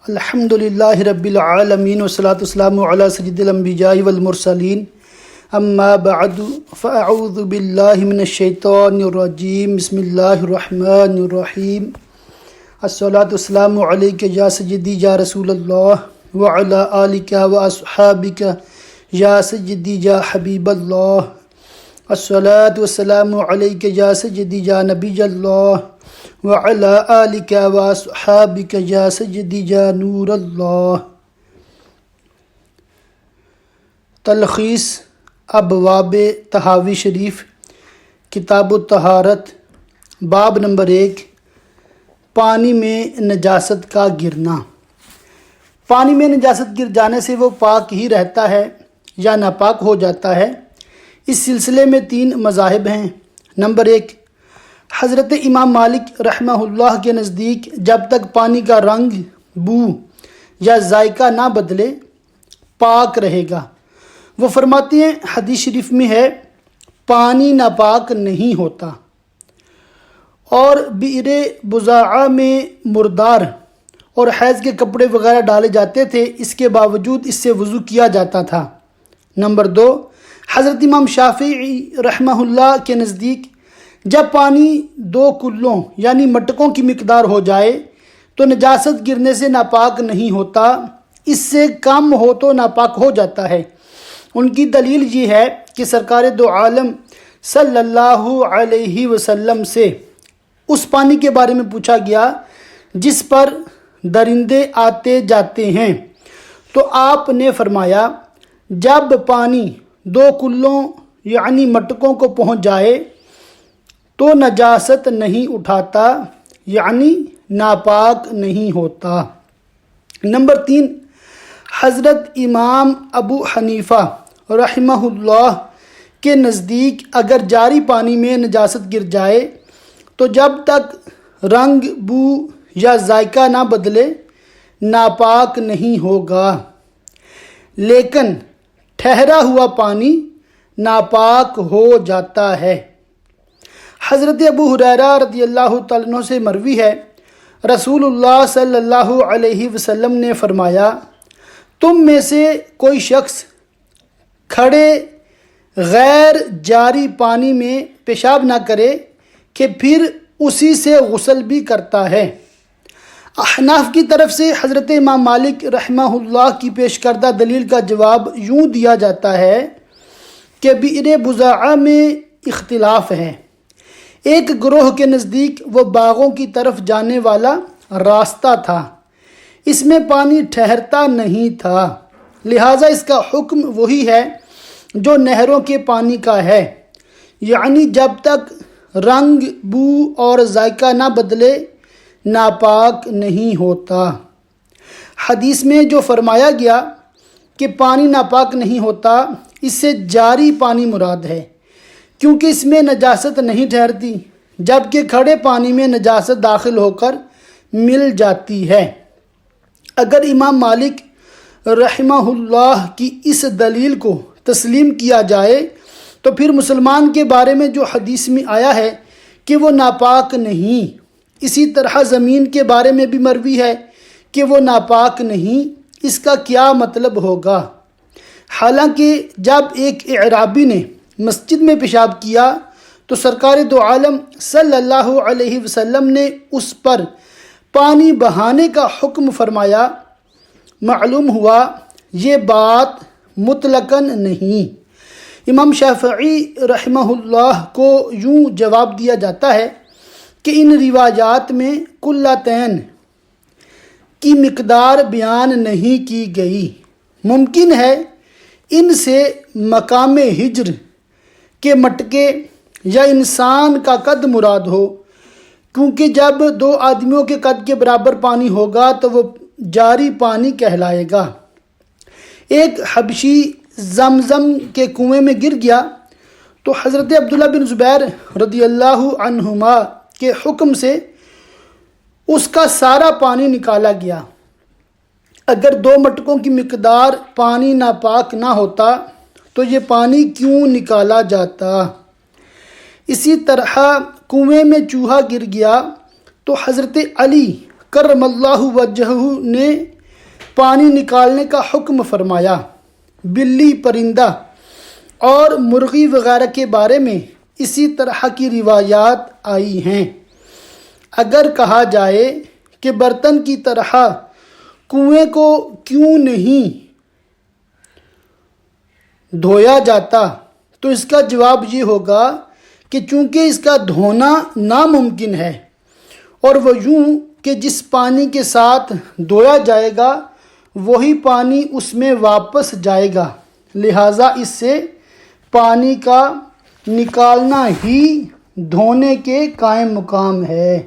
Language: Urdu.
الحمدللہ رب العالمین والصلاة والسلام علی سید الانبیاء والمرسلین اما بعد فاعوذ باللہ من الشیطان الرجیم بسم اللہ الرحمن الرحیم الصلاة والسلام علیک یا سیدی یا رسول اللہ وعلی آلک واصحابک یا سیدی یا حبیب اللہ الصلاة والسلام علیک یا سیدی یا نبی اللہ وعلی آلک واصحابک یا سیدی یا نور اللہ۔ تلخیص ابواب تہاوی شریف، کتاب الطہارت، باب نمبر 1، پانی میں نجاست کا گرنا۔ پانی میں نجاست گر جانے سے وہ پاک ہی رہتا ہے یا ناپاک ہو جاتا ہے؟ اس سلسلے میں 3 مذاہب ہیں۔ نمبر 1، حضرت امام مالک رحمہ اللہ کے نزدیک جب تک پانی کا رنگ، بو یا ذائقہ نہ بدلے پاک رہے گا۔ وہ فرماتے ہیں، حدیث شریف میں ہے، پانی ناپاک نہیں ہوتا۔ اور بئر بضاعہ میں مردار اور حیض کے کپڑے وغیرہ ڈالے جاتے تھے، اس کے باوجود اس سے وضو کیا جاتا تھا۔ نمبر 2، حضرت امام شافعی رحمہ اللہ کے نزدیک جب پانی 2 کلوں یعنی مٹکوں کی مقدار ہو جائے تو نجاست گرنے سے ناپاک نہیں ہوتا، اس سے کم ہو تو ناپاک ہو جاتا ہے۔ ان کی دلیل یہ ہے کہ سرکار دو عالم صلی اللہ علیہ وسلم سے اس پانی کے بارے میں پوچھا گیا جس پر درندے آتے جاتے ہیں، تو آپ نے فرمایا جب پانی 2 کلوں یعنی مٹکوں کو پہنچ جائے تو نجاست نہیں اٹھاتا، یعنی ناپاک نہیں ہوتا۔ نمبر 3، حضرت امام ابو حنیفہ رحمہ اللہ کے نزدیک اگر جاری پانی میں نجاست گر جائے تو جب تک رنگ، بو یا ذائقہ نہ بدلے ناپاک نہیں ہوگا، لیکن ٹھہرا ہوا پانی ناپاک ہو جاتا ہے۔ حضرت ابو ہریرہ رضی اللہ تعالیٰ عنہ سے مروی ہے، رسول اللہ صلی اللہ علیہ وسلم نے فرمایا، تم میں سے کوئی شخص کھڑے غیر جاری پانی میں پیشاب نہ کرے کہ پھر اسی سے غسل بھی کرتا ہے۔ احناف کی طرف سے حضرت امام مالک رحمہ اللہ کی پیش کردہ دلیل کا جواب یوں دیا جاتا ہے کہ بئر بضاعہ میں اختلاف ہے۔ ایک گروہ کے نزدیک وہ باغوں کی طرف جانے والا راستہ تھا، اس میں پانی ٹھہرتا نہیں تھا، لہٰذا اس کا حکم وہی ہے جو نہروں کے پانی کا ہے، یعنی جب تک رنگ، بو اور ذائقہ نہ بدلے ناپاک نہیں ہوتا۔ حدیث میں جو فرمایا گیا کہ پانی ناپاک نہیں ہوتا، اس سے جاری پانی مراد ہے، کیونکہ اس میں نجاست نہیں ٹھہرتی، جبکہ کھڑے پانی میں نجاست داخل ہو کر مل جاتی ہے۔ اگر امام مالک رحمہ اللہ کی اس دلیل کو تسلیم کیا جائے تو پھر مسلمان کے بارے میں جو حدیث میں آیا ہے کہ وہ ناپاک نہیں، اسی طرح زمین کے بارے میں بھی مروی ہے کہ وہ ناپاک نہیں، اس کا کیا مطلب ہوگا؟ حالانکہ جب ایک اعرابی نے مسجد میں پیشاب کیا تو سرکار دو عالم صلی اللہ علیہ وسلم نے اس پر پانی بہانے کا حکم فرمایا۔ معلوم ہوا یہ بات مطلقاً نہیں۔ امام شافعی رحمہ اللہ کو یوں جواب دیا جاتا ہے کہ ان روایات میں قلتین کی مقدار بیان نہیں کی گئی، ممکن ہے ان سے مقام ہجر کے مٹکے یا انسان کا قد مراد ہو، کیونکہ جب 2 آدمیوں کے قد کے برابر پانی ہوگا تو وہ جاری پانی کہلائے گا۔ ایک حبشی زمزم کے کنویں میں گر گیا تو حضرت عبداللہ بن زبیر رضی اللہ عنہما کے حکم سے اس کا سارا پانی نکالا گیا۔ اگر 2 مٹکوں کی مقدار پانی ناپاک نہ ہوتا تو یہ پانی کیوں نکالا جاتا؟ اسی طرح کنویں میں چوہا گر گیا تو حضرت علی کرم اللہ وجہہ نے پانی نکالنے کا حکم فرمایا۔ بلی، پرندہ اور مرغی وغیرہ کے بارے میں اسی طرح کی روایات آئی ہیں۔ اگر کہا جائے کہ برتن کی طرح کنویں کو کیوں نہیں دھویا جاتا تو اس کا جواب یہ ہوگا کہ چونکہ اس کا دھونا ناممکن ہے، اور وہ یوں کہ جس پانی کے ساتھ دھویا جائے گا وہی پانی اس میں واپس جائے گا، لہٰذا اس سے پانی کا نکالنا ہی دھونے کے قائم مقام ہے۔